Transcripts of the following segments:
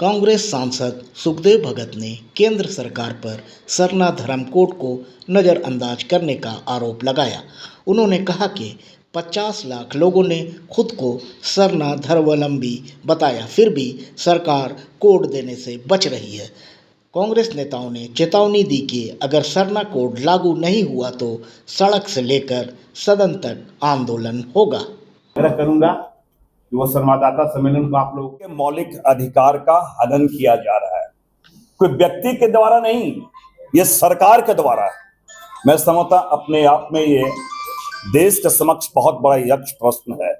कांग्रेस सांसद सुखदेव भगत ने केंद्र सरकार पर सरना धर्म कोड को नज़रअंदाज करने का आरोप लगाया। उन्होंने कहा कि 50 लाख लोगों ने खुद को सरना धर्मावलंबी बताया, फिर भी सरकार कोड देने से बच रही है। कांग्रेस नेताओं ने चेतावनी दी कि अगर सरना कोड लागू नहीं हुआ तो सड़क से लेकर सदन तक आंदोलन होगा। मैं करूंगा कि वो संवाददाता सम्मेलन को आप लोगों के मौलिक अधिकार का हनन किया जा रहा है, कोई व्यक्ति के द्वारा नहीं, ये सरकार के द्वारा है। मैं समझता अपने आप में ये देश के समक्ष बहुत बड़ा यक्ष प्रश्न है।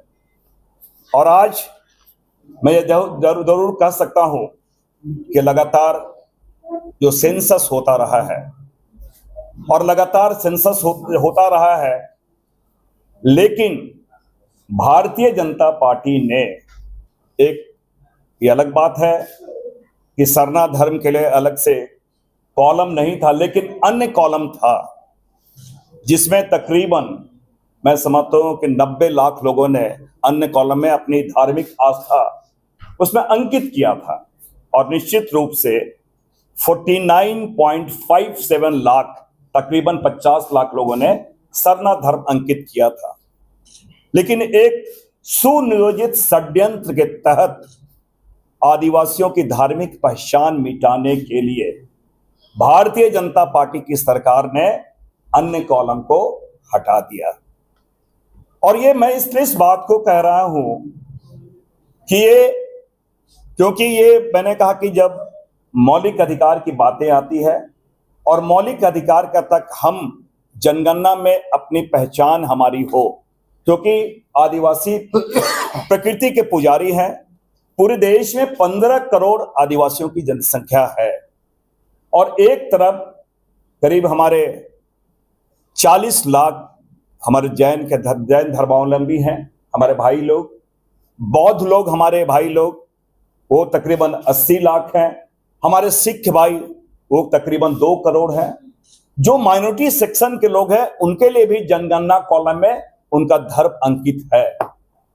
और आज मैं ये जरूर कह सकता हूं कि लगातार जो सेंसस होता रहा है और लगातार सेंसस होता रहा है, लेकिन भारतीय जनता पार्टी ने ये अलग बात है कि सरना धर्म के लिए अलग से कॉलम नहीं था, लेकिन अन्य कॉलम था जिसमें तकरीबन मैं समझता हूं कि 90 लाख लोगों ने अन्य कॉलम में अपनी धार्मिक आस्था उसमें अंकित किया था। और निश्चित रूप से 49.57 लाख, तकरीबन 50 लाख लोगों ने सरना धर्म अंकित किया था। लेकिन एक सुनियोजित षड्यंत्र के तहत आदिवासियों की धार्मिक पहचान मिटाने के लिए भारतीय जनता पार्टी की सरकार ने अन्य कॉलम को हटा दिया। और ये मैं इसलिए इस बात को कह रहा हूं कि क्योंकि मैंने कहा कि जब मौलिक अधिकार की बातें आती है और मौलिक अधिकार का तक हम जनगणना में अपनी पहचान हमारी हो, क्योंकि आदिवासी प्रकृति के पुजारी हैं। पूरे देश में 15 करोड़ आदिवासियों की जनसंख्या है और एक तरफ करीब हमारे 40 लाख हमारे जैन धर्मावलंबी हैं, हमारे भाई लोग। बौद्ध लोग हमारे भाई लोग वो तकरीबन 80 लाख हैं। हमारे सिख भाई वो तकरीबन 2 करोड़ हैं। जो माइनॉरिटी सेक्शन के लोग हैं उनके लिए भी जनगणना कॉलम में उनका धर्म अंकित है।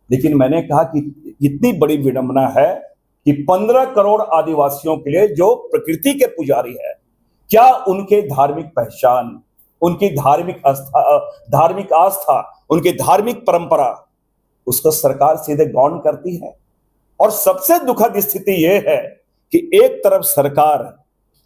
लेकिन मैंने कहा कि इतनी बड़ी विडंबना है कि 15 करोड़ आदिवासियों के लिए जो प्रकृति के पुजारी है, क्या उनके धार्मिक पहचान, उनकी धार्मिक आस्था, उनकी धार्मिक परंपरा उसको सरकार सीधे गौण करती है। और सबसे दुखद स्थिति यह है कि एक तरफ सरकार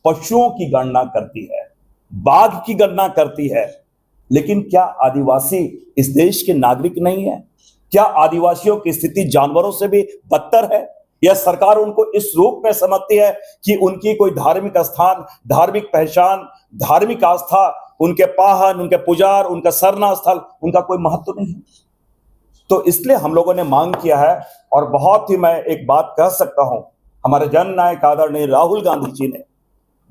पशुओं की गणना करती है, बाघ की गणना करती है, लेकिन क्या आदिवासी इस देश के नागरिक नहीं है? क्या आदिवासियों की स्थिति जानवरों से भी बदतर है? या सरकार उनको इस रूप में समझती है कि उनकी कोई धार्मिक स्थान, धार्मिक पहचान, धार्मिक आस्था, उनके पाहन, उनके पुजार, उनका सरना स्थल, उनका कोई महत्व नहीं है? तो इसलिए हम लोगों ने मांग किया है। और बहुत ही मैं एक बात कह सकता हूं, हमारे जननायक आदरणीय राहुल गांधी जी ने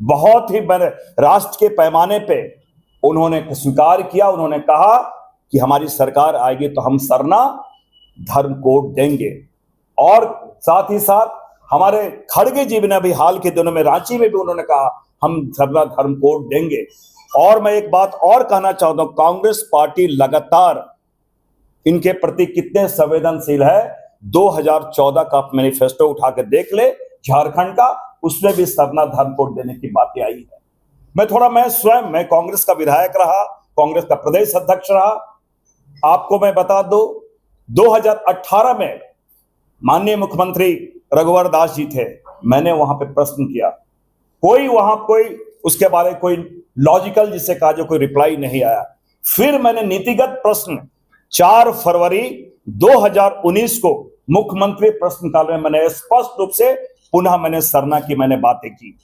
बहुत ही बड़े राष्ट्र के पैमाने पे उन्होंने स्वीकार किया। उन्होंने कहा कि हमारी सरकार आएगी तो हम सरना धर्म कोड देंगे। और साथ ही साथ हमारे खड़गे जी ने भी हाल के दिनों में रांची में भी उन्होंने कहा हम सरना धर्म कोड देंगे। और मैं एक बात और कहना चाहता हूं, कांग्रेस पार्टी लगातार इनके प्रति कितने संवेदनशील है। 2014 का मैनिफेस्टो उठा के देख ले, झारखंड का, उसमें भी सरना धर्म कोड देने की बातें आई है। मैं कांग्रेस का विधायक रहा, कांग्रेस का प्रदेश अध्यक्ष रहा। आपको मैं बता दूं, 2018 में माननीय मुख्यमंत्री रघुवर दास जी थे, मैंने वहां पे प्रश्न किया, कोई उसके बारे में कोई लॉजिकल जिसे कहा जो कोई रिप्लाई नहीं आया। फिर मैंने नीतिगत प्रश्न 4 फरवरी 2019 को मुख्यमंत्री प्रश्नकाल में मैंने स्पष्ट रूप से पुनः मैंने सरना की बातें की,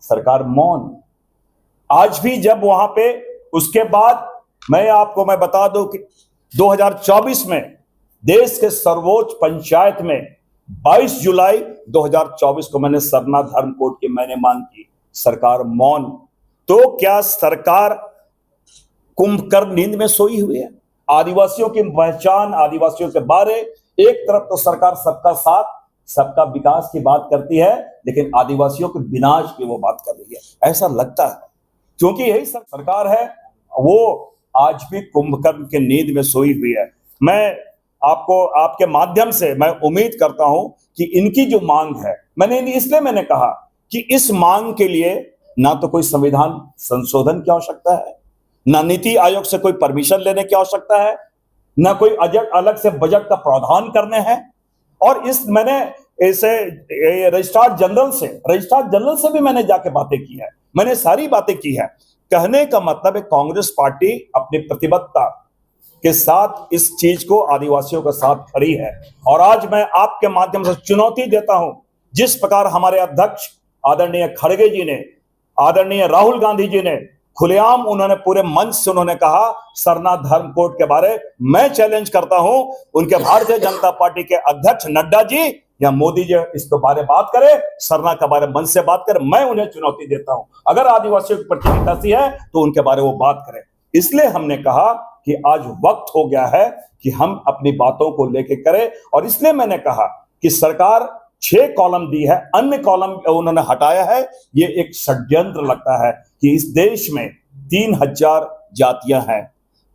सरकार मौन। आज भी जब वहां पे उसके बाद मैं बता दूं कि 2024 में देश के सर्वोच्च पंचायत में 22 जुलाई 2024 को मैंने सरना धर्म कोड की मांग की, सरकार मौन। तो क्या सरकार कुंभकर्ण नींद में सोई हुई है? आदिवासियों की पहचान, आदिवासियों के बारे, एक तरफ तो सरकार सबका साथ, सबका विकास की बात करती है, लेकिन आदिवासियों के विनाश की वो बात कर रही है, ऐसा लगता है। क्योंकि यही सरकार है, वो आज भी कुंभकर्ण के नींद में सोई हुई है। मैं आपको आपके माध्यम से मैं उम्मीद करता हूं कि इनकी जो मांग है इसलिए मैंने कहा कि इस मांग के लिए ना तो कोई संविधान संशोधन की आवश्यकता है, ना नीति आयोग से कोई परमिशन लेने की आवश्यकता है, ना कोई अलग से बजट का प्रावधान करने हैं। और मैंने इसे रजिस्ट्रार जनरल से भी मैंने जाके बातें की है, मैंने सारी बातें की है। कहने का मतलब है कांग्रेस पार्टी अपनी प्रतिबद्धता के साथ इस चीज को आदिवासियों के साथ खड़ी है। और आज मैं आपके माध्यम से चुनौती देता हूं, जिस प्रकार हमारे अध्यक्ष आदरणीय खड़गे जी ने, आदरणीय राहुल गांधी जी ने खुलेआम उन्होंने पूरे मंच से उन्होंने कहा सरना धर्म कोड के बारे मैं चैलेंज करता हूं, उनके भारतीय जनता पार्टी के अध्यक्ष नड्डा जी या मोदी जी इसके बारे में बात करें, सरना के बारे में मंच से बात करें। मैं उन्हें चुनौती देता हूं, अगर आदिवासियों की प्रतिनिधि है तो उनके बारे में वो बात करें। इसलिए हमने कहा कि आज वक्त हो गया है कि हम अपनी बातों को लेके करें। और इसलिए मैंने कहा कि सरकार 6 कॉलम दी है, अन्य कॉलम उन्होंने हटाया है। ये एक षड्यंत्र लगता है कि इस देश में 3000 जातियां हैं,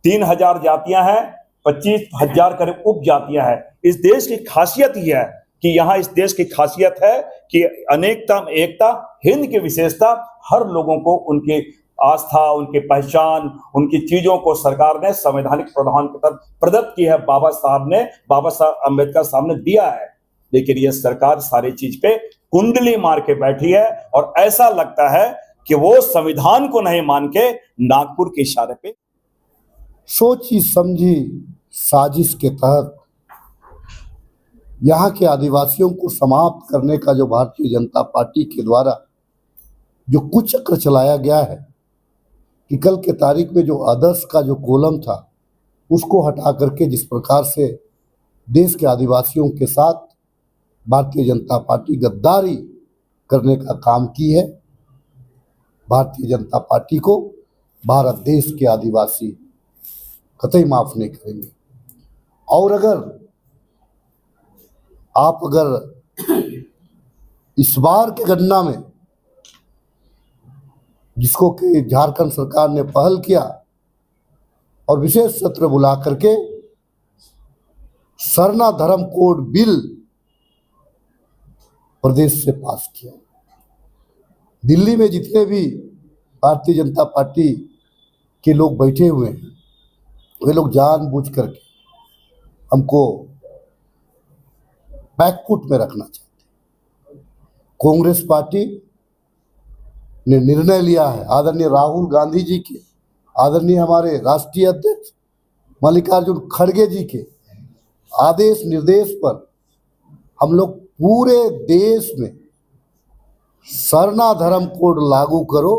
3000 जातियां हैं, 25,000 करीब उप जातियां हैं। इस देश की खासियत यह है कि यहां इस देश की खासियत है कि अनेकता में एकता, हिंद की विशेषता, हर लोगों को उनकी आस्था, उनकी पहचान, उनकी चीजों को सरकार ने संवैधानिक प्रावधान के तहत प्रदत्त की है। बाबा साहब अम्बेडकर साहब ने दिया है। लेकिन यह सरकार सारी चीज पे कुंडली मार के बैठी है और ऐसा लगता है कि वो संविधान को नहीं मान के नागपुर के इशारे पे सोची समझी साजिश के तहत यहाँ के आदिवासियों को समाप्त करने का जो भारतीय जनता पार्टी के द्वारा जो कुचक्र चलाया गया है कि कल के तारीख में जो आदर्श का जो कॉलम था उसको हटा करके जिस प्रकार से देश के आदिवासियों के साथ भारतीय जनता पार्टी गद्दारी करने का काम की है, भारतीय जनता पार्टी को भारत देश के आदिवासी कतई माफ नहीं करेंगे। और अगर इस बार के गणना में जिसको कि झारखंड सरकार ने पहल किया और विशेष सत्र बुला करके सरना धर्म कोड बिल प्रदेश से पास किया, दिल्ली में जितने भी भारतीय जनता पार्टी के लोग बैठे हुए हैं वे लोग जानबूझ करके हमको बैकफुट में रखना चाहते हैं। कांग्रेस पार्टी ने निर्णय लिया है, आदरणीय राहुल गांधी जी के, आदरणीय हमारे राष्ट्रीय अध्यक्ष मल्लिकार्जुन खड़गे जी के आदेश निर्देश पर हम लोग पूरे देश में सरना धर्म कोड लागू करो,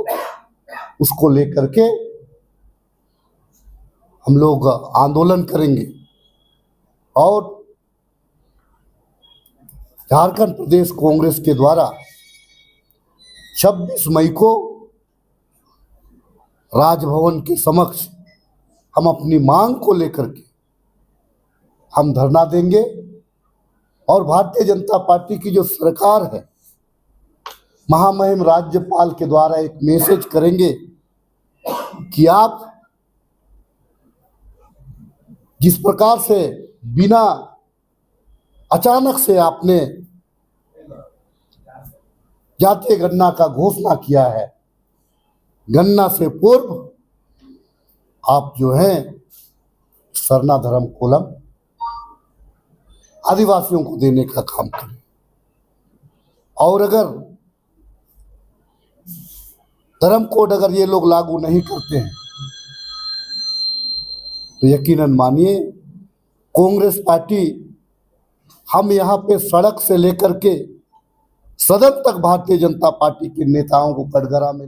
उसको लेकर के हम लोग आंदोलन करेंगे। और झारखंड प्रदेश कांग्रेस के द्वारा 26 मई को राजभवन के समक्ष हम अपनी मांग को लेकर के हम धरना देंगे और भारतीय जनता पार्टी की जो सरकार है महामहिम राज्यपाल के द्वारा एक मैसेज करेंगे कि आप जिस प्रकार से बिना अचानक से आपने जातीय गणना का घोषणा किया है, गणना से पूर्व आप जो है सरना धर्म कोलम आदिवासियों को देने का काम करें। और अगर धर्म कोड अगर ये लोग लागू नहीं करते हैं तो यकीनन मानिए कांग्रेस पार्टी हम यहाँ पे सड़क से लेकर के सदन तक भारतीय जनता पार्टी के नेताओं को कटघरा में